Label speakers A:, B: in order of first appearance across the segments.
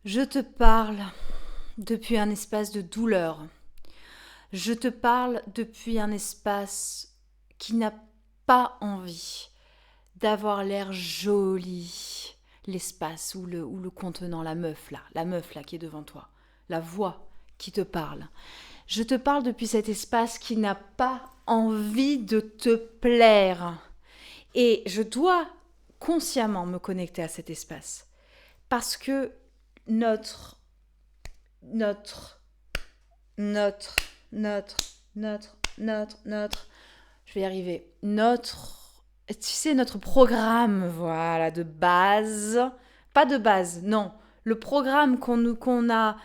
A: Je te parle depuis un espace de douleur. Je te parle depuis un espace qui n'a pas envie d'avoir l'air joli. L'espace ou le contenant, la meuf là qui est devant toi, la voix qui te parle. Je te parle depuis cet espace qui n'a pas envie de te plaire. Et je dois consciemment me connecter à cet espace. Parce que notre, notre, notre, notre, notre, je vais y arriver, notre programme, voilà, de base, pas de base, non, le programme qu'on a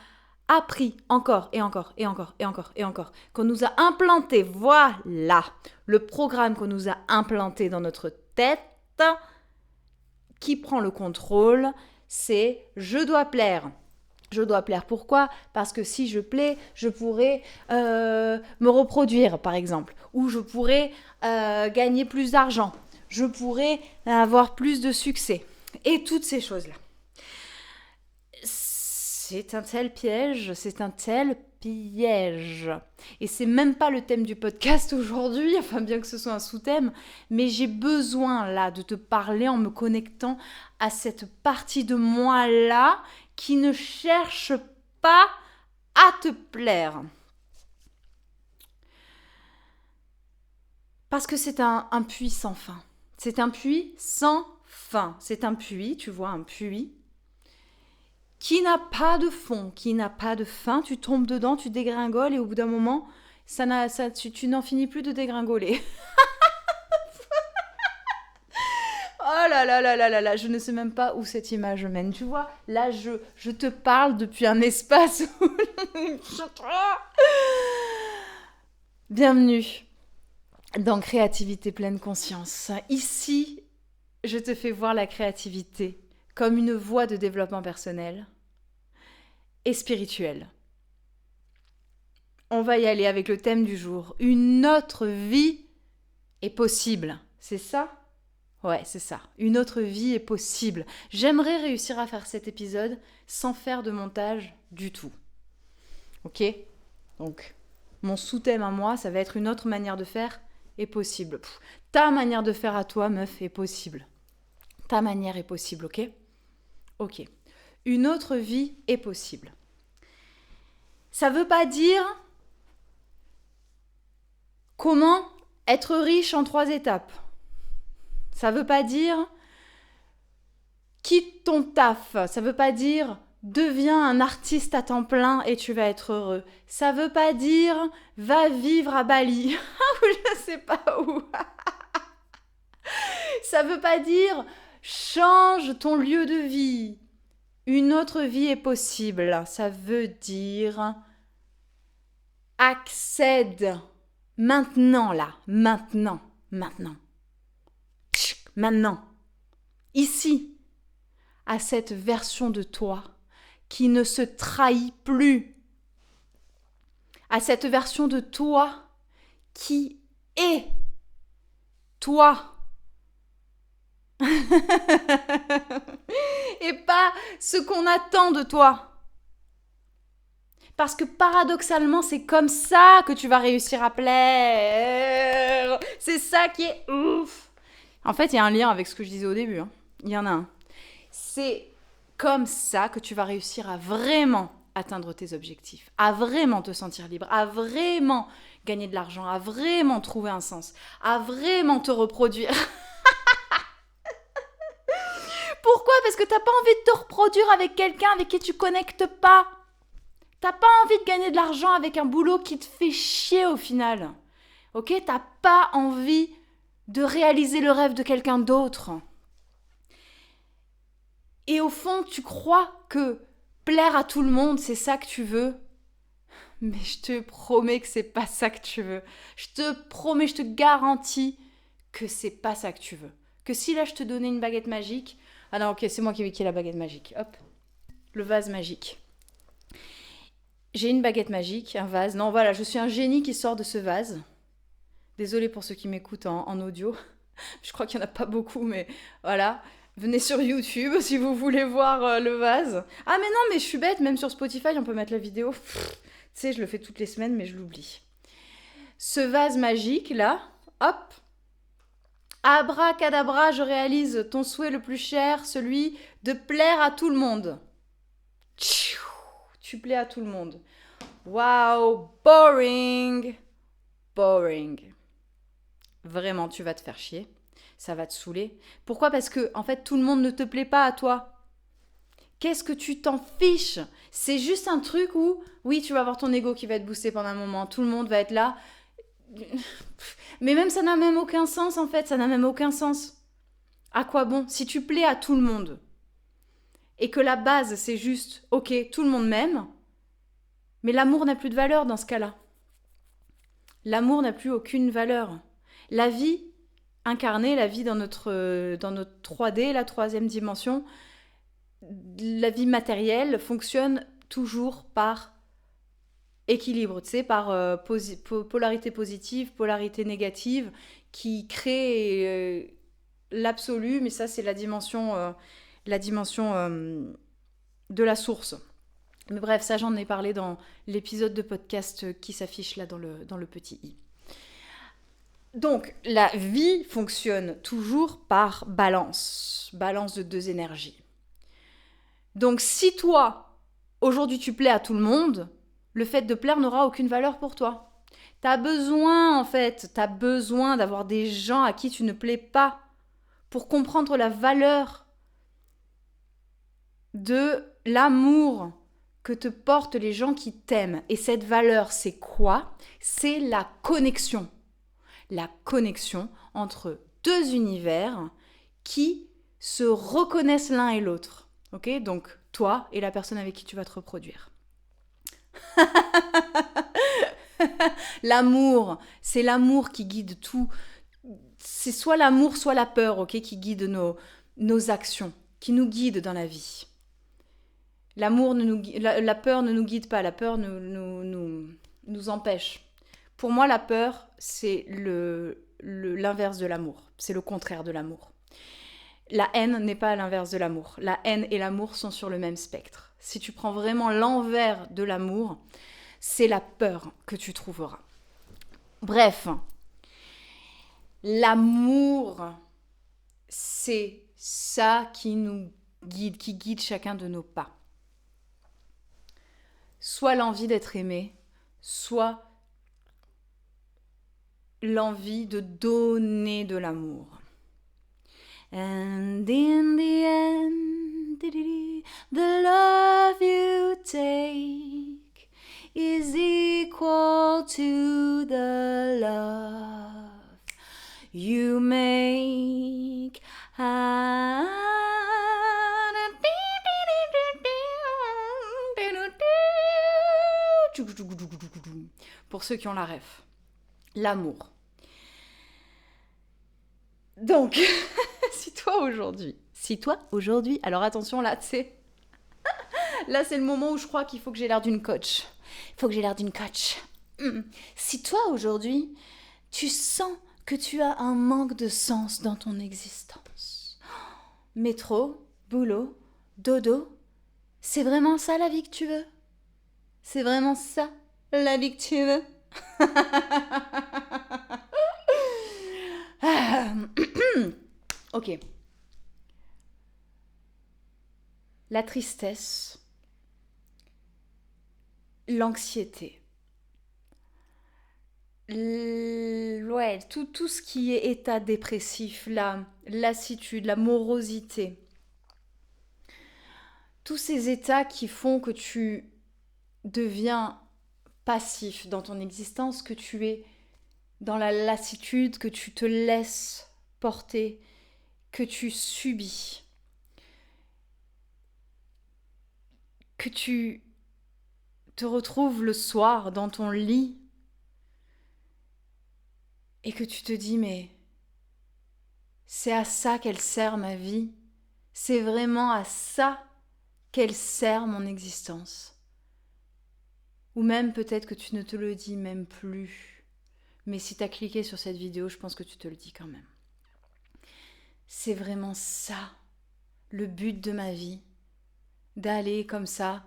A: appris encore et encore et encore et encore et encore, qu'on nous a implanté, voilà, le programme qu'on nous a implanté dans notre tête, qui prend le contrôle, c'est je dois plaire. Je dois plaire. Pourquoi ? Parce que si je plais, je pourrais me reproduire, par exemple. Ou je pourrais gagner plus d'argent. Je pourrais avoir plus de succès. Et toutes ces choses-là. C'est un tel piège, c'est un tel piège. Et c'est même pas le thème du podcast aujourd'hui, enfin bien que ce soit un sous-thème, mais j'ai besoin là de te parler en me connectant à cette partie de moi-là qui ne cherche pas à te plaire. Parce que c'est un puits sans fin. C'est un puits sans fin. C'est un puits, tu vois, un puits qui n'a pas de fond, qui n'a pas de fin. Tu tombes dedans, tu dégringoles et au bout d'un moment, tu n'en finis plus de dégringoler. Oh là là là là là là, je ne sais même pas où cette image mène. Tu vois, là, je te parle depuis un espace où... Bienvenue dans Créativité pleine conscience. Ici, je te fais voir la créativité comme une voie de développement personnel et spirituel. On va y aller avec le thème du jour. Une autre vie est possible. C'est ça ? Ouais, c'est ça. Une autre vie est possible. J'aimerais réussir à faire cet épisode sans faire de montage du tout. Ok ? Donc, mon sous-thème à moi, ça va être une autre manière de faire est possible. Ta manière de faire à toi, meuf, est possible. Ta manière est possible, ok ? Ok. Une autre vie est possible. Ça veut pas dire comment être riche en 3 étapes. Ça veut pas dire quitte ton taf. Ça veut pas dire deviens un artiste à temps plein et tu vas être heureux. Ça veut pas dire va vivre à Bali ou je sais pas où. Ça veut pas dire change ton lieu de vie. Une autre vie est possible. Ça veut dire accède maintenant là, maintenant. Maintenant. Ici, à cette version de toi qui ne se trahit plus. À cette version de toi qui est toi. Et pas ce qu'on attend de toi. Parce que paradoxalement, c'est comme ça que tu vas réussir à plaire. C'est ça qui est ouf. En fait, il y a un lien avec ce que je disais au début. Il y en a un. C'est comme ça que tu vas réussir à vraiment atteindre tes objectifs, à vraiment te sentir libre, à vraiment gagner de l'argent, à vraiment trouver un sens, à vraiment te reproduire. Pourquoi ? Parce que t'as pas envie de te reproduire avec quelqu'un avec qui tu connectes pas. T'as pas envie de gagner de l'argent avec un boulot qui te fait chier au final. Ok ? T'as pas envie de réaliser le rêve de quelqu'un d'autre. Et au fond, tu crois que plaire à tout le monde, c'est ça que tu veux. Mais je te promets que c'est pas ça que tu veux. Je te promets, je te garantis que c'est pas ça que tu veux. Que si là je te donnais une baguette magique... Ah non, ok, c'est moi qui ai la baguette magique. Hop, le vase magique. J'ai une baguette magique, un vase. Non, voilà, je suis un génie qui sort de ce vase. Désolée pour ceux qui m'écoutent en audio. Je crois qu'il n'y en a pas beaucoup, mais voilà. Venez sur YouTube si vous voulez voir le vase. Ah mais non, mais je suis bête, même sur Spotify, on peut mettre la vidéo. Tu sais, je le fais toutes les semaines, mais je l'oublie. Ce vase magique, là, hop. Abracadabra, je réalise ton souhait le plus cher, celui de plaire à tout le monde. Tu plais à tout le monde. Waouh, boring. Boring. Vraiment, tu vas te faire chier. Ça va te saouler. Pourquoi ? Parce que, en fait, tout le monde ne te plaît pas à toi. Qu'est-ce que tu t'en fiches ? C'est juste un truc où, oui, tu vas avoir ton ego qui va être boosté pendant un moment. Tout le monde va être là. Mais même, ça n'a même aucun sens, en fait. Ça n'a même aucun sens. À quoi bon ? Si tu plais à tout le monde et que la base, c'est juste, ok, tout le monde m'aime, mais l'amour n'a plus de valeur dans ce cas-là. L'amour n'a plus aucune valeur. La vie incarnée, la vie dans notre 3D, la troisième dimension, la vie matérielle fonctionne toujours par équilibre, tu sais, par polarité positive, polarité négative, qui crée l'absolu, mais ça c'est la dimension de la source. Mais bref, ça j'en ai parlé dans l'épisode de podcast qui s'affiche là dans le petit i. Donc, la vie fonctionne toujours par balance de deux énergies. Donc, si toi, aujourd'hui, tu plais à tout le monde, le fait de plaire n'aura aucune valeur pour toi. T'as besoin d'avoir des gens à qui tu ne plais pas pour comprendre la valeur de l'amour que te portent les gens qui t'aiment. Et cette valeur, c'est quoi ? C'est la connexion. La connexion entre deux univers qui se reconnaissent l'un et l'autre. Ok ? Donc, toi et la personne avec qui tu vas te reproduire. L'amour, c'est l'amour qui guide tout. C'est soit l'amour, soit la peur, ok, qui guide nos actions, qui nous guide dans la vie. L'amour la peur ne nous guide pas, la peur nous empêche. Pour moi, la peur, c'est l'inverse de l'amour. C'est le contraire de l'amour. La haine n'est pas l'inverse de l'amour. La haine et l'amour sont sur le même spectre. Si tu prends vraiment l'envers de l'amour, c'est la peur que tu trouveras. Bref, l'amour, c'est ça qui nous guide, qui guide chacun de nos pas. Soit l'envie d'être aimé, soit l'envie de donner de l'amour. And in the end, the love you take is equal to the love you make. Pour ceux qui ont la ref. L'amour. Donc, si toi aujourd'hui, alors attention là, là c'est le moment où je crois qu'il faut que j'ai l'air d'une coach. Si toi aujourd'hui, tu sens que tu as un manque de sens dans ton existence, métro, boulot, dodo, c'est vraiment ça la vie que tu veux ? C'est vraiment ça la vie que tu veux ? Ok. La tristesse, l'anxiété, tout ce qui est état dépressif, la lassitude, la morosité, tous ces états qui font que tu deviens passif dans ton existence, que tu es dans la lassitude, que tu te laisses porter, que tu subis, que tu te retrouves le soir dans ton lit et que tu te dis mais c'est à ça qu'elle sert ma vie, c'est vraiment à ça qu'elle sert mon existence. Ou même peut-être que tu ne te le dis même plus. Mais si tu as cliqué sur cette vidéo, je pense que tu te le dis quand même. C'est vraiment ça le but de ma vie, d'aller comme ça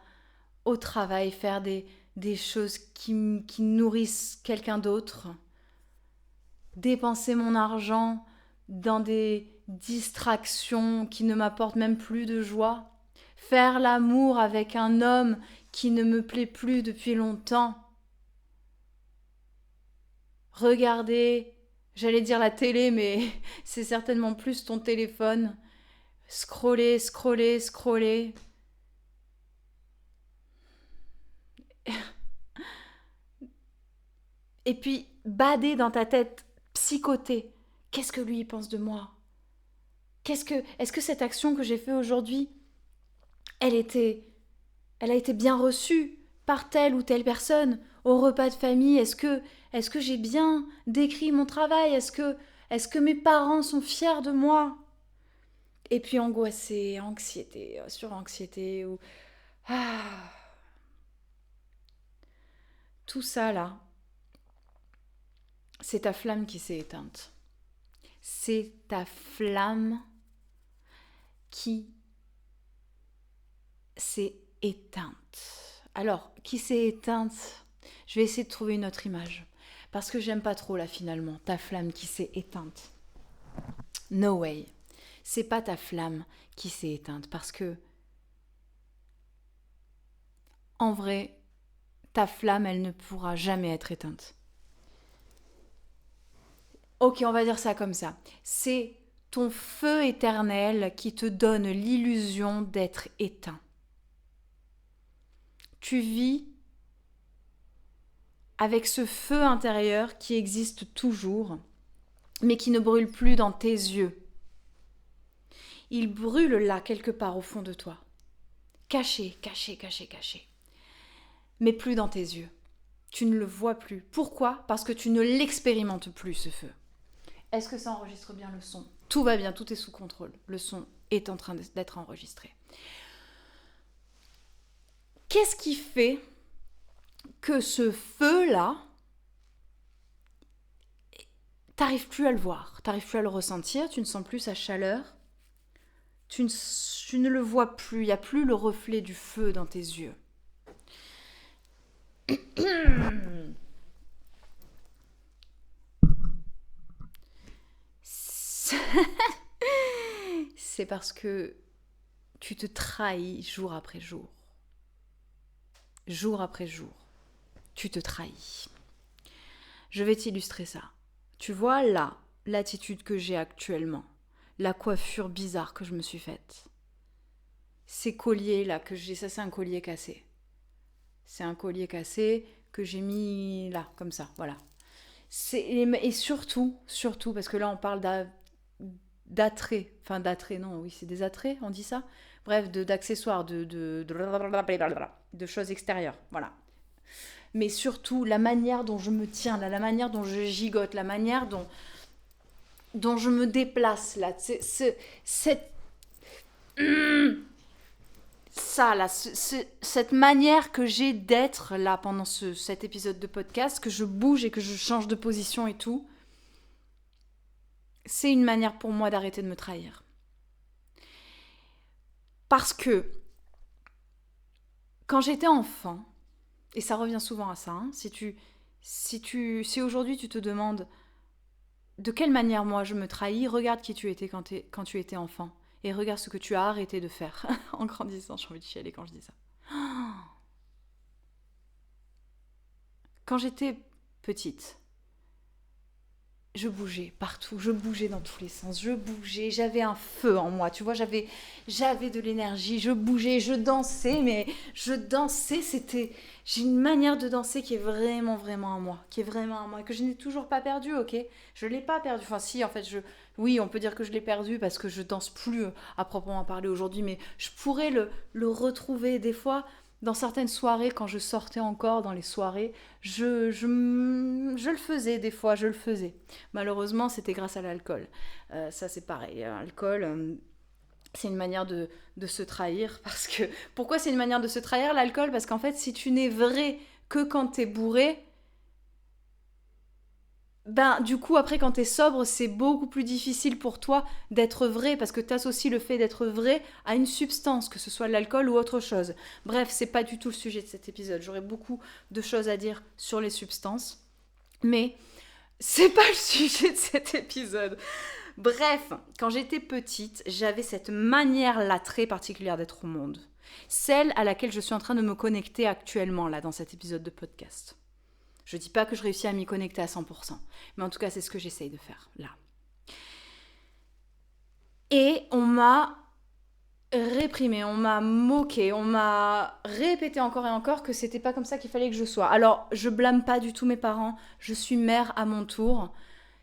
A: au travail, faire des choses qui nourrissent quelqu'un d'autre, dépenser mon argent dans des distractions qui ne m'apportent même plus de joie, faire l'amour avec un homme qui ne me plaît plus depuis longtemps, regarder, j'allais dire la télé, mais c'est certainement plus ton téléphone, scroller, scroller, scroller. Et puis bader dans ta tête, psychoter. Qu'est-ce que lui pense de moi ? Est-ce que cette action que j'ai faite aujourd'hui, elle a été bien reçue par telle ou telle personne au repas de famille ? Est-ce que j'ai bien décrit mon travail ? Est-ce que mes parents sont fiers de moi ? Et puis angoissée, anxiété, sur anxiété ou tout ça là, c'est ta flamme qui s'est éteinte. C'est ta flamme qui s'est éteinte. Alors, qui s'est éteinte ? Je vais essayer de trouver une autre image. Parce que j'aime pas trop là finalement, ta flamme qui s'est éteinte. No way. C'est pas ta flamme qui s'est éteinte. Parce que, en vrai, ta flamme, elle ne pourra jamais être éteinte. Ok, on va dire ça comme ça. C'est ton feu éternel qui te donne l'illusion d'être éteint. Tu vis avec ce feu intérieur qui existe toujours, mais qui ne brûle plus dans tes yeux. Il brûle là, quelque part au fond de toi. Caché, caché, caché, caché. Mais plus dans tes yeux. Tu ne le vois plus. Pourquoi ? Parce que tu ne l'expérimentes plus, ce feu. Est-ce que ça enregistre bien le son ? Tout va bien, tout est sous contrôle. Le son est en train d'être enregistré. Qu'est-ce qui fait que ce feu-là, t'arrives plus à le voir, t'arrives plus à le ressentir, tu ne sens plus sa chaleur, tu ne le vois plus, il n'y a plus le reflet du feu dans tes yeux. C'est parce que tu te trahis jour après jour. Jour après jour, tu te trahis. Je vais t'illustrer ça. Tu vois là, l'attitude que j'ai actuellement, la coiffure bizarre que je me suis faite. Ces colliers là que j'ai, ça c'est un collier cassé. C'est un collier cassé que j'ai mis là, comme ça, voilà. Et surtout, parce que là on parle d'attrait, enfin d'attrait, non, oui c'est des attraits, on dit ça. Bref, d'accessoires, de choses extérieures, voilà. Mais surtout la manière dont je me tiens, là, la manière dont je gigote, la manière dont je me déplace là, cette manière que j'ai d'être là pendant cet épisode de podcast, que je bouge et que je change de position et tout, c'est une manière pour moi d'arrêter de me trahir. Parce que quand j'étais enfant, et ça revient souvent à ça, hein, si aujourd'hui tu te demandes de quelle manière moi je me trahis, regarde qui tu étais quand tu étais enfant. Et regarde ce que tu as arrêté de faire en grandissant. J'ai envie de chialer quand je dis ça. Quand j'étais petite, je bougeais partout, je bougeais dans tous les sens, je bougeais, j'avais un feu en moi, tu vois, j'avais de l'énergie, je bougeais, je dansais, mais je dansais, j'ai une manière de danser qui est vraiment, vraiment à moi, que je n'ai toujours pas perdue, ok ? Je l'ai pas perdue, enfin si, en fait, oui, on peut dire que je l'ai perdue parce que je danse plus à proprement parler aujourd'hui, mais je pourrais le retrouver des fois. Dans certaines soirées, quand je sortais encore dans les soirées, je le faisais des fois, je le faisais. Malheureusement, c'était grâce à l'alcool. Ça, c'est pareil. L'alcool, c'est une manière de se trahir. Pourquoi c'est une manière de se trahir, l'alcool ? Parce qu'en fait, si tu n'es vrai que quand t'es bourré, du coup, après, quand t'es sobre, c'est beaucoup plus difficile pour toi d'être vrai, parce que t'associes le fait d'être vrai à une substance, que ce soit l'alcool ou autre chose. Bref, c'est pas du tout le sujet de cet épisode. J'aurais beaucoup de choses à dire sur les substances, mais c'est pas le sujet de cet épisode. Bref, quand j'étais petite, j'avais cette manière-là très particulière d'être au monde. Celle à laquelle je suis en train de me connecter actuellement, là, dans cet épisode de podcast. Je dis pas que je réussis à m'y connecter à 100%, mais en tout cas, c'est ce que j'essaye de faire, là. Et on m'a réprimé, on m'a moqué, on m'a répété encore et encore que c'était pas comme ça qu'il fallait que je sois. Alors, je blâme pas du tout mes parents, je suis mère à mon tour.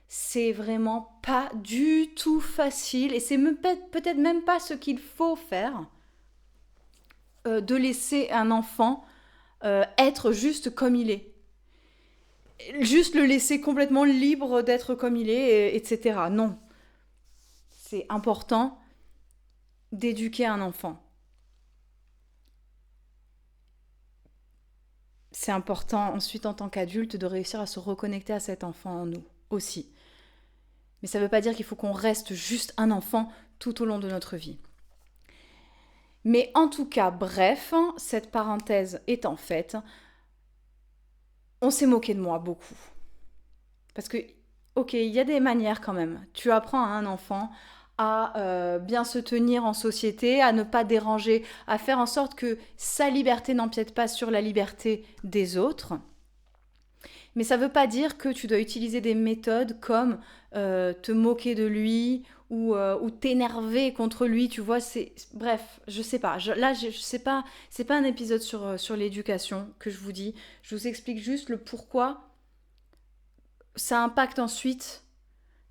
A: C'est vraiment pas du tout facile et c'est peut-être même pas ce qu'il faut faire, de laisser un enfant être juste comme il est. Juste le laisser complètement libre d'être comme il est, etc. Non. C'est important d'éduquer un enfant. C'est important ensuite en tant qu'adulte de réussir à se reconnecter à cet enfant en nous aussi. Mais ça ne veut pas dire qu'il faut qu'on reste juste un enfant tout au long de notre vie. Mais en tout cas, bref, cette parenthèse étant faite, on s'est moqué de moi beaucoup. Parce que, ok, il y a des manières quand même. Tu apprends à un enfant à bien se tenir en société, à ne pas déranger, à faire en sorte que sa liberté n'empiète pas sur la liberté des autres. Mais ça ne veut pas dire que tu dois utiliser des méthodes comme te moquer de lui ou t'énerver contre lui, tu vois, bref, je sais pas. Là, je sais pas, c'est pas un épisode sur l'éducation que je vous dis. Je vous explique juste le pourquoi ça impacte ensuite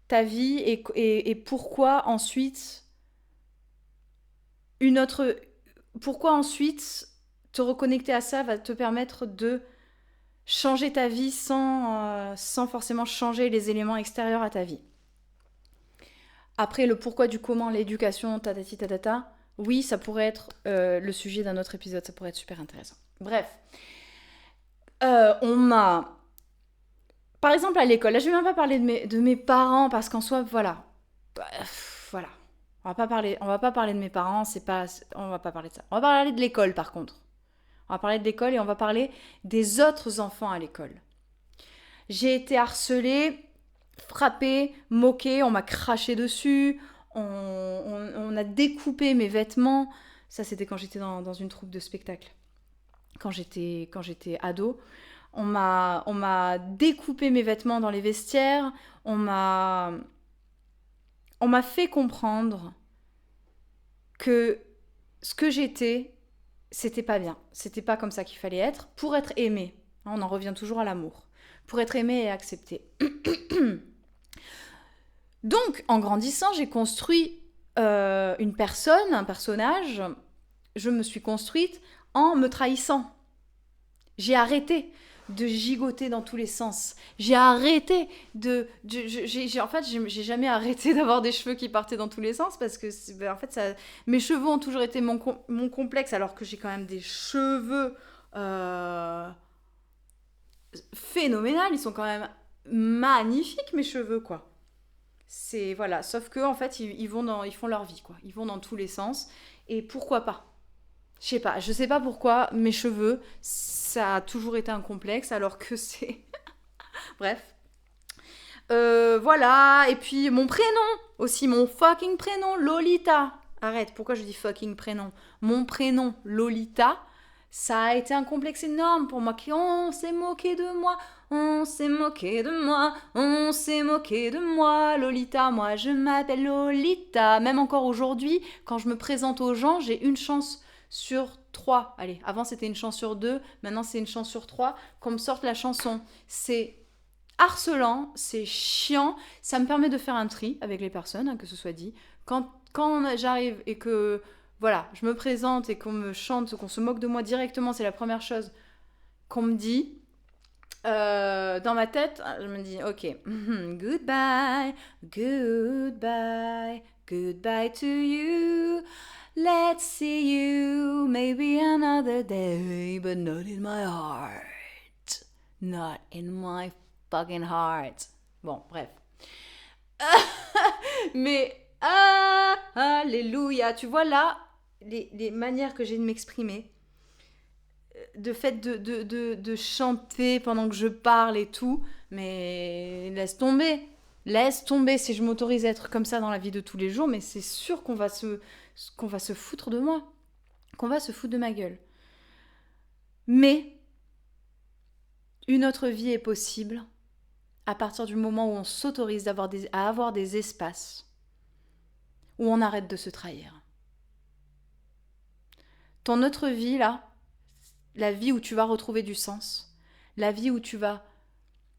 A: ta vie et pourquoi ensuite pourquoi ensuite te reconnecter à ça va te permettre de changer ta vie sans forcément changer les éléments extérieurs à ta vie. Après, le pourquoi du comment, l'éducation, tatati tatata, oui, ça pourrait être le sujet d'un autre épisode, ça pourrait être super intéressant. Bref, on m'a... Par exemple, à l'école, là, je vais même pas parler de mes parents, parce qu'en soi, voilà. Voilà. On va pas parler de mes parents, on va pas parler de ça. On va parler de l'école, par contre. On va parler de l'école et on va parler des autres enfants à l'école. J'ai été harcelée, frappée, moquée, on m'a craché dessus, on a découpé mes vêtements. Ça, c'était quand j'étais dans une troupe de spectacle. Quand j'étais ado. On m'a découpé mes vêtements dans les vestiaires. On m'a fait comprendre que ce que j'étais, c'était pas bien. C'était pas comme ça qu'il fallait être. Pour être aimé, on en revient toujours à l'amour. Pour être aimé et accepté. Donc, en grandissant, j'ai construit une personne, un personnage. Je me suis construite en me trahissant. J'ai arrêté de gigoter dans tous les sens. J'ai arrêté en fait, j'ai jamais arrêté d'avoir des cheveux qui partaient dans tous les sens parce que, en fait, mes cheveux ont toujours été mon complexe, alors que j'ai quand même des cheveux phénoménal, ils sont quand même magnifiques, mes cheveux, quoi. C'est, voilà, sauf que, en fait, ils font leur vie, quoi. Ils vont dans tous les sens, et pourquoi pas? Je sais pas pourquoi mes cheveux, ça a toujours été un complexe, alors que c'est... Bref. Voilà, et puis mon prénom, aussi mon fucking prénom, Lolita. Arrête, pourquoi je dis fucking prénom? Mon prénom, Lolita, ça a été un complexe énorme pour moi. On s'est moqué de moi, on s'est moqué de moi, on s'est moqué de moi, Lolita. Moi, je m'appelle Lolita. Même encore aujourd'hui, quand je me présente aux gens, j'ai une chance sur 3. Allez, avant c'était une chance sur 2, maintenant c'est une chance sur 3 qu'on me sorte la chanson. C'est harcelant, c'est chiant, ça me permet de faire un tri avec les personnes, hein, que ce soit dit. Quand j'arrive et que, voilà, je me présente et qu'on me chante, qu'on se moque de moi directement, c'est la première chose qu'on me dit. Dans ma tête, je me dis, ok, goodbye, goodbye, goodbye to you. Let's see you maybe another day, but not in my heart. Not in my fucking heart. Bon, bref. Mais, alléluia. Tu vois là, les manières que j'ai de m'exprimer, de fait de chanter pendant que je parle et tout, mais laisse tomber. Laisse tomber si je m'autorise à être comme ça dans la vie de tous les jours, mais c'est sûr qu'on va se foutre de moi, qu'on va se foutre de ma gueule. Mais une autre vie est possible à partir du moment où on s'autorise à avoir des espaces où on arrête de se trahir. Ton autre vie, là, la vie où tu vas retrouver du sens, la vie où tu vas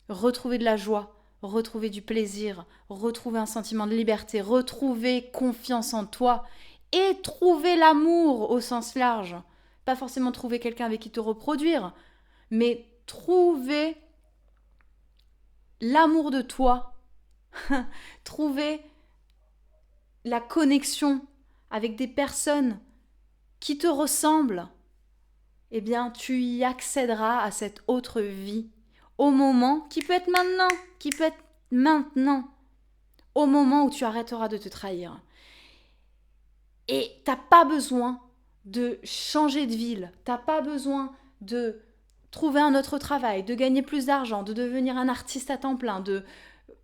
A: retrouver de la joie, retrouver du plaisir, retrouver un sentiment de liberté, retrouver confiance en toi et trouver l'amour au sens large. Pas forcément trouver quelqu'un avec qui te reproduire, mais trouver l'amour de toi, trouver la connexion avec des personnes qui te ressemblent, eh bien, tu y accéderas à cette autre vie au moment, qui peut être maintenant, au moment où tu arrêteras de te trahir. Et t'as pas besoin de changer de ville, t'as pas besoin de trouver un autre travail, de gagner plus d'argent, de devenir un artiste à temps plein,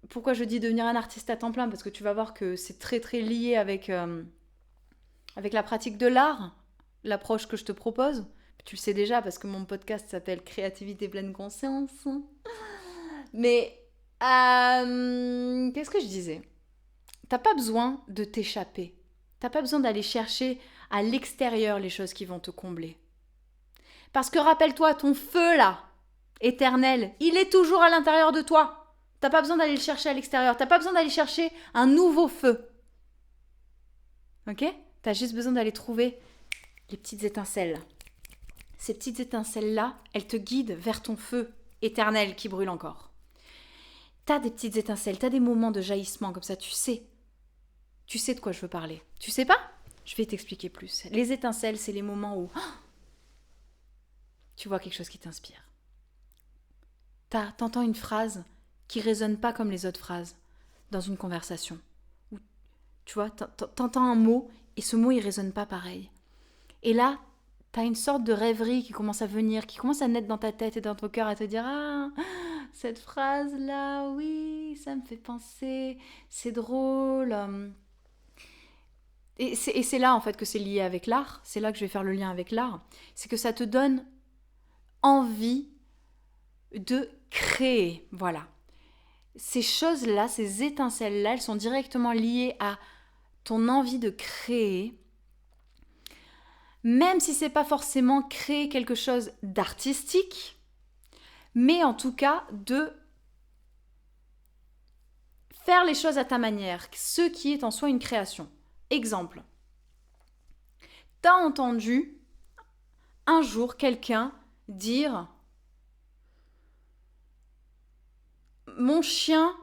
A: Pourquoi je dis devenir un artiste à temps plein ? Parce que tu vas voir que c'est très très lié avec la pratique de l'art, l'approche que je te propose. Tu le sais déjà parce que mon podcast s'appelle Créativité pleine conscience. Mais qu'est-ce que je disais ? T'as pas besoin de t'échapper. T'as pas besoin d'aller chercher à l'extérieur les choses qui vont te combler. Parce que rappelle-toi, ton feu là, éternel, il est toujours à l'intérieur de toi. T'as pas besoin d'aller le chercher à l'extérieur. T'as pas besoin d'aller chercher un nouveau feu. Ok ? T'as juste besoin d'aller trouver les petites étincelles. Ces petites étincelles-là, elles te guident vers ton feu éternel qui brûle encore. T'as des petites étincelles, t'as des moments de jaillissement comme ça, tu sais. Tu sais de quoi je veux parler. Tu sais pas ? Je vais t'expliquer plus. Les étincelles, c'est les moments où tu vois quelque chose qui t'inspire. T'entends une phrase qui résonne pas comme les autres phrases dans une conversation. Ou, tu vois, t'entends un mot et ce mot, il résonne pas pareil. Et là, t'as une sorte de rêverie qui commence à venir, qui commence à naître dans ta tête et dans ton cœur, à te dire « Ah, cette phrase-là, oui, ça me fait penser, c'est drôle. » Et c'est là, en fait, que c'est lié avec l'art. C'est là que je vais faire le lien avec l'art. C'est que ça te donne envie de créer. Voilà. Ces choses-là, ces étincelles-là, elles sont directement liées à ton envie de créer. Même si c'est pas forcément créer quelque chose d'artistique, mais en tout cas de faire les choses à ta manière, ce qui est en soi une création. Exemple, t'as entendu un jour quelqu'un dire « Mon chien,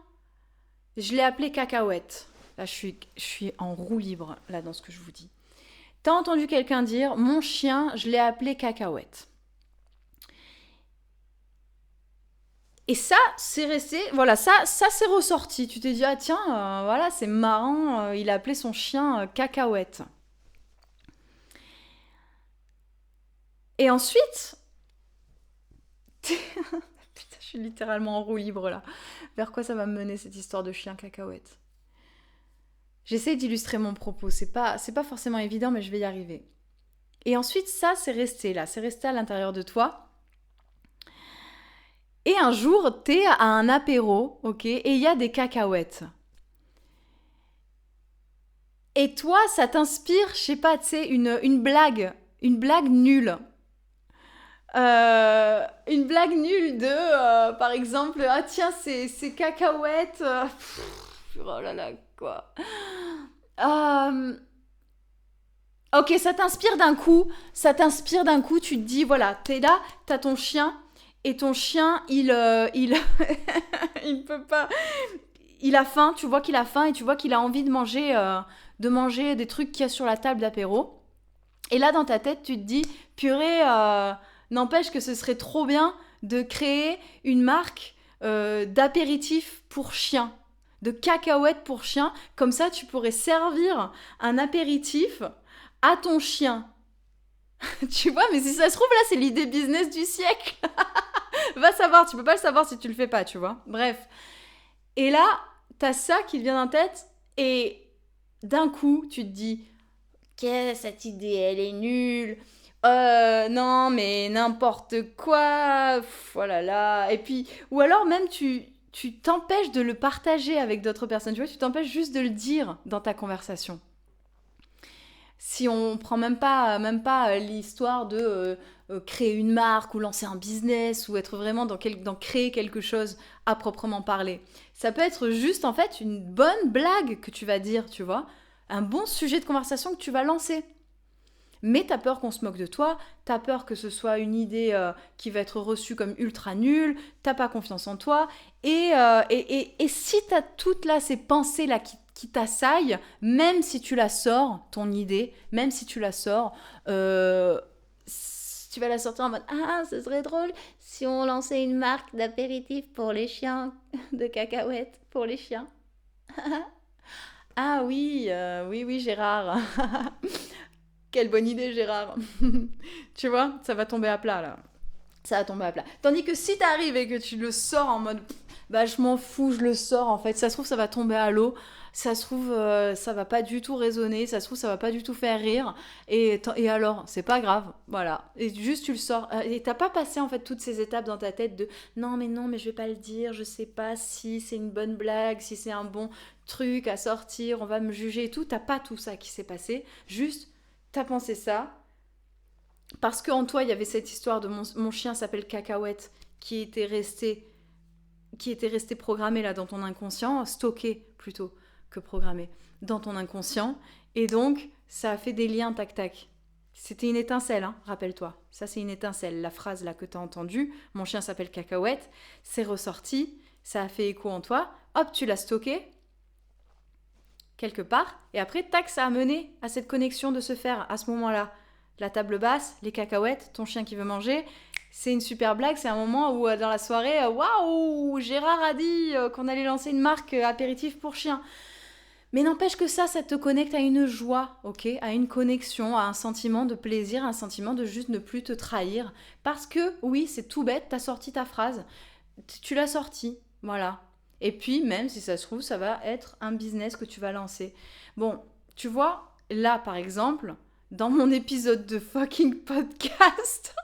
A: je l'ai appelé Cacahuète ». Là, je suis en roue libre là dans ce que je vous dis. T'as entendu quelqu'un dire « Mon chien, je l'ai appelé Cacahuète ». Et ça, c'est resté, voilà, ça c'est ressorti. Tu t'es dit, ah tiens, voilà, c'est marrant, il a appelé son chien Cacahuète. Et ensuite, putain, je suis littéralement en roue libre là. Vers quoi ça va me mener cette histoire de chien Cacahuète ? J'essaie d'illustrer mon propos, c'est pas forcément évident, mais je vais y arriver. Et ensuite, ça, c'est resté là, c'est resté à l'intérieur de toi. Et un jour, t'es à un apéro, ok, et il y a des cacahuètes. Et toi, ça t'inspire, je sais pas, tu sais, une blague nulle. Une blague nulle de, par exemple, ah tiens, c'est cacahuètes. Oh là là, quoi. Ok, ça t'inspire d'un coup, tu te dis, voilà, t'es là, t'as ton chien. Et ton chien, il peut pas. Il a faim, tu vois qu'il a faim et tu vois qu'il a envie de manger des trucs qu'il y a sur la table d'apéro. Et là, dans ta tête, tu te dis, purée, n'empêche que ce serait trop bien de créer une marque d'apéritif pour chien, de cacahuètes pour chien. Comme ça, tu pourrais servir un apéritif à ton chien. Tu vois, mais si ça se trouve, là, c'est l'idée business du siècle. Va savoir, tu peux pas le savoir si tu le fais pas, tu vois. Bref. Et là, t'as ça qui te vient en tête et d'un coup, tu te dis « cette idée, elle est nulle. Non, mais n'importe quoi. Oh là là. » Et puis, ou alors même tu t'empêches de le partager avec d'autres personnes. Tu vois, tu t'empêches juste de le dire dans ta conversation. Si on prend même pas l'histoire de créer une marque ou lancer un business ou être vraiment dans créer quelque chose à proprement parler. Ça peut être juste en fait une bonne blague que tu vas dire, tu vois, un bon sujet de conversation que tu vas lancer. Mais t'as peur qu'on se moque de toi, t'as peur que ce soit une idée qui va être reçue comme ultra nulle, t'as pas confiance en toi, et si t'as toutes là ces pensées là qui t'assaillent, même si tu la sors, ton idée, même si tu la sors, tu vas la sortir en mode ah, ce serait drôle si on lançait une marque d'apéritif pour les chiens, de cacahuètes pour les chiens. Ah oui, oui Gérard. Quelle bonne idée, Gérard. Tu vois, ça va tomber à plat, là. Ça va tomber à plat. Tandis que si t'arrives et que tu le sors en mode, bah je m'en fous, je le sors en fait. Ça se trouve, ça va tomber à l'eau. Ça se trouve, ça va pas du tout résonner. Ça se trouve, ça va pas du tout faire rire. Et alors, c'est pas grave. Voilà. Et juste, tu le sors. Et t'as pas passé en fait toutes ces étapes dans ta tête de non, mais je vais pas le dire. Je sais pas si c'est une bonne blague, si c'est un bon truc à sortir. On va me juger et tout. T'as pas tout ça qui s'est passé. Juste, t'as pensé ça parce qu'en toi, il y avait cette histoire de mon chien s'appelle Cacahuète qui était resté programmé là dans ton inconscient, stocké plutôt que programmé dans ton inconscient. Et donc, ça a fait des liens tac-tac. C'était une étincelle, hein, rappelle-toi. Ça, c'est une étincelle. La phrase là que tu as entendue, mon chien s'appelle Cacahuète, c'est ressorti, ça a fait écho en toi. Hop, tu l'as stocké quelque part. Et après, tac, ça a mené à cette connexion de se faire à ce moment-là. La table basse, les cacahuètes, ton chien qui veut manger. C'est une super blague, c'est un moment où dans la soirée, waouh, Gérard a dit qu'on allait lancer une marque apéritif pour chiens. Mais n'empêche que ça te connecte à une joie, ok, à une connexion, à un sentiment de plaisir, un sentiment de juste ne plus te trahir. Parce que, oui, c'est tout bête, t'as sorti ta phrase, tu l'as sortie, voilà. Et puis, même si ça se trouve, ça va être un business que tu vas lancer. Bon, tu vois, là, par exemple, dans mon épisode de fucking podcast,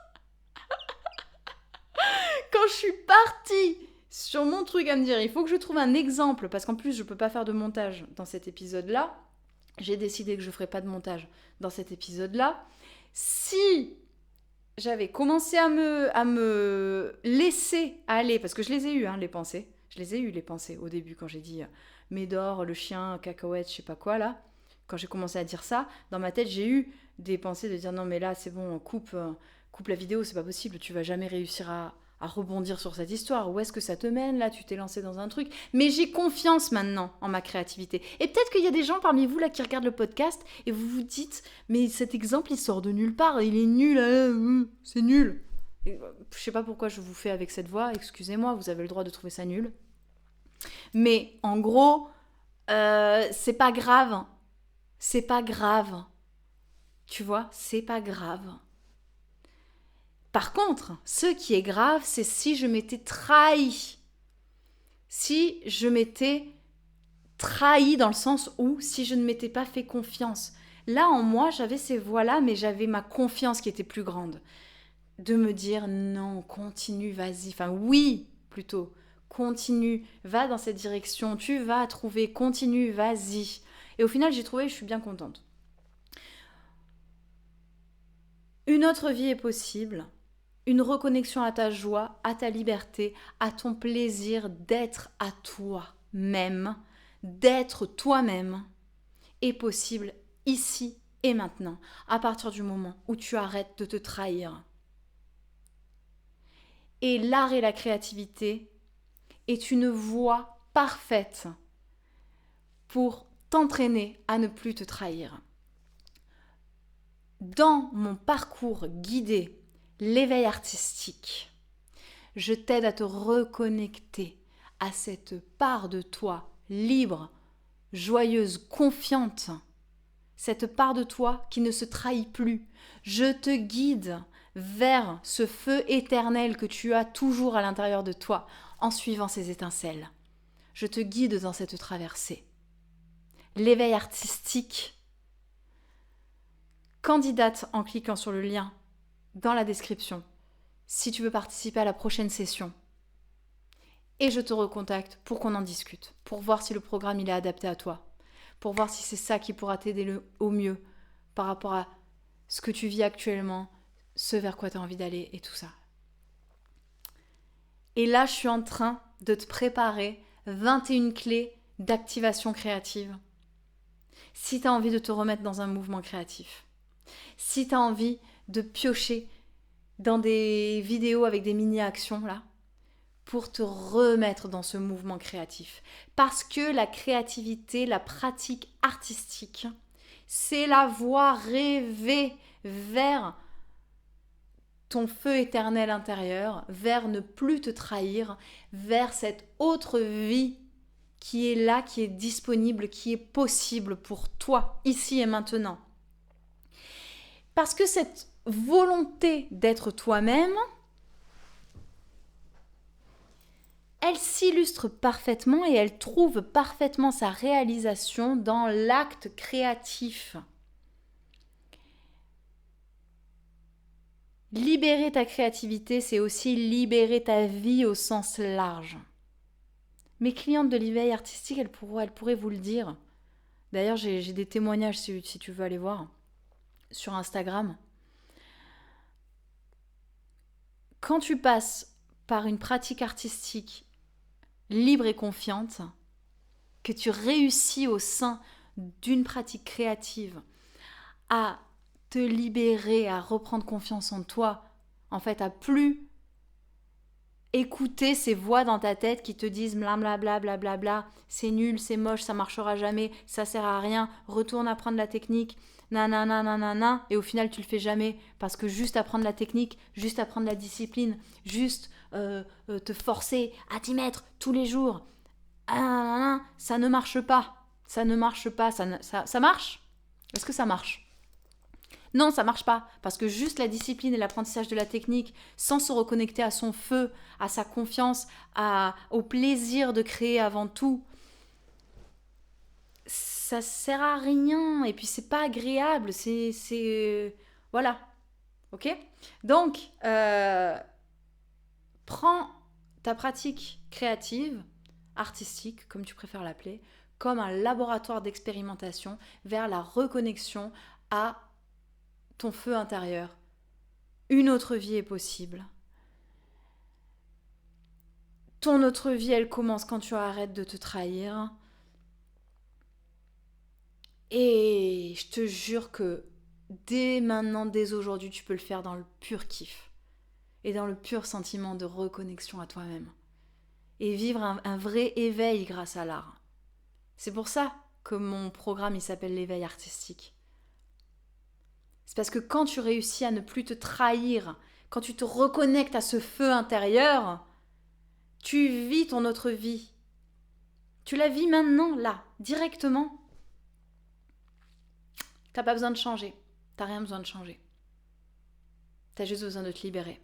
A: quand je suis partie sur mon truc à me dire, il faut que je trouve un exemple, parce qu'en plus, je peux pas faire de montage dans cet épisode-là. J'ai décidé que je ferai pas de montage dans cet épisode-là. Si j'avais commencé à me laisser aller, parce que je les ai eues, hein, les pensées. Je les ai eues, les pensées, au début, quand j'ai dit Médor, le chien, cacahuète, je sais pas quoi, là. Quand j'ai commencé à dire ça, dans ma tête, j'ai eu des pensées de dire non, mais là, c'est bon, coupe la vidéo, c'est pas possible, tu vas jamais réussir à rebondir sur cette histoire. Où est-ce que ça te mène, là? Tu t'es lancé dans un truc. Mais j'ai confiance maintenant en ma créativité. Et peut-être qu'il y a des gens parmi vous, là, qui regardent le podcast et vous vous dites, mais cet exemple, il sort de nulle part, il est nul, c'est nul. Et, je sais pas pourquoi je vous fais avec cette voix, excusez-moi, vous avez le droit de trouver ça nul. Mais en gros, c'est pas grave. C'est pas grave. Tu vois, c'est pas grave. Par contre, ce qui est grave, c'est si je m'étais trahi. Si je m'étais trahi dans le sens où si je ne m'étais pas fait confiance. Là, en moi, j'avais ces voix-là, mais j'avais ma confiance qui était plus grande. De me dire non, continue, vas-y. Enfin, oui, plutôt. Continue, va dans cette direction, tu vas trouver, continue, vas-y. Et au final, j'ai trouvé, je suis bien contente. Une autre vie est possible. Une reconnexion à ta joie, à ta liberté, à ton plaisir d'être à toi-même, d'être toi-même, est possible ici et maintenant, à partir du moment où tu arrêtes de te trahir. Et l'art et la créativité est une voie parfaite pour t'entraîner à ne plus te trahir. Dans mon parcours guidé, l'éveil artistique, Je t'aide à te reconnecter à cette part de toi libre, joyeuse, confiante. Cette part de toi qui ne se trahit plus. Je te guide vers ce feu éternel que tu as toujours à l'intérieur de toi en suivant ces étincelles. Je te guide dans cette traversée. L'éveil artistique, candidate en cliquant sur le lien dans la description si tu veux participer à la prochaine session. Et je te recontacte pour qu'on en discute, pour voir si le programme il est adapté à toi, pour voir si c'est ça qui pourra t'aider au mieux par rapport à ce que tu vis actuellement, ce vers quoi tu as envie d'aller et tout ça. Et là, je suis en train de te préparer 21 clés d'activation créative. Si tu as envie de te remettre dans un mouvement créatif, si tu as envie de piocher dans des vidéos avec des mini-actions là, pour te remettre dans ce mouvement créatif. Parce que la créativité, la pratique artistique, c'est la voie rêvée vers ton feu éternel intérieur, vers ne plus te trahir, vers cette autre vie qui est là, qui est disponible, qui est possible pour toi, ici et maintenant. Parce que cette volonté d'être toi-même, elle s'illustre parfaitement et elle trouve parfaitement sa réalisation dans l'acte créatif. Libérer ta créativité, c'est aussi libérer ta vie au sens large. Mes clientes de l'éveil artistique, elles pourraient vous le dire. D'ailleurs, j'ai des témoignages si tu veux aller voir sur Instagram. Quand tu passes par une pratique artistique libre et confiante, que tu réussis au sein d'une pratique créative à te libérer, à reprendre confiance en toi, en fait, à plus écouter ces voix dans ta tête qui te disent blablabla, blablabla, c'est nul, c'est moche, ça marchera jamais, ça sert à rien, retourne apprendre la technique, nanana, nanana, et au final tu le fais jamais parce que juste apprendre la technique, juste apprendre la discipline, juste te forcer à t'y mettre tous les jours, ça ne marche pas, ça marche. Est-ce que ça marche? Non, ça marche pas, parce que juste la discipline et l'apprentissage de la technique, sans se reconnecter à son feu, à sa confiance, au plaisir de créer avant tout, ça sert à rien, et puis c'est pas agréable, voilà, ok? Donc, prends ta pratique créative, artistique, comme tu préfères l'appeler, comme un laboratoire d'expérimentation vers la reconnexion à ton feu intérieur. Une autre vie est possible. Ton autre vie, elle commence quand tu arrêtes de te trahir. Et je te jure que dès maintenant, dès aujourd'hui, tu peux le faire dans le pur kiff. Et dans le pur sentiment de reconnexion à toi-même. Et vivre un vrai éveil grâce à l'art. C'est pour ça que mon programme, il s'appelle l'éveil artistique. C'est parce que quand tu réussis à ne plus te trahir, quand tu te reconnectes à ce feu intérieur, tu vis ton autre vie. Tu la vis maintenant, là, directement. T'as pas besoin de changer. T'as rien besoin de changer. T'as juste besoin de te libérer.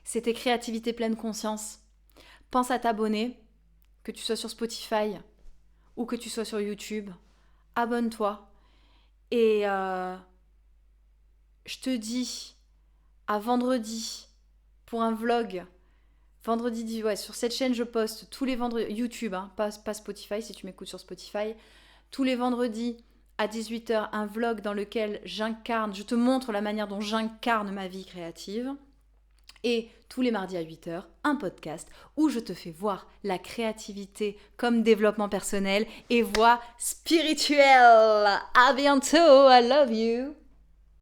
A: C'était Créativité pleine conscience. Pense à t'abonner, que tu sois sur Spotify ou que tu sois sur YouTube. Abonne-toi. Et je te dis à vendredi pour un vlog. Vendredi, sur cette chaîne, je poste tous les vendredis, YouTube, pas Spotify, si tu m'écoutes sur Spotify. Tous les vendredis à 18h, un vlog dans lequel je te montre la manière dont j'incarne ma vie créative. Et tous les mardis à 8h, un podcast où je te fais voir la créativité comme développement personnel et voie spirituelle. À bientôt, I love you.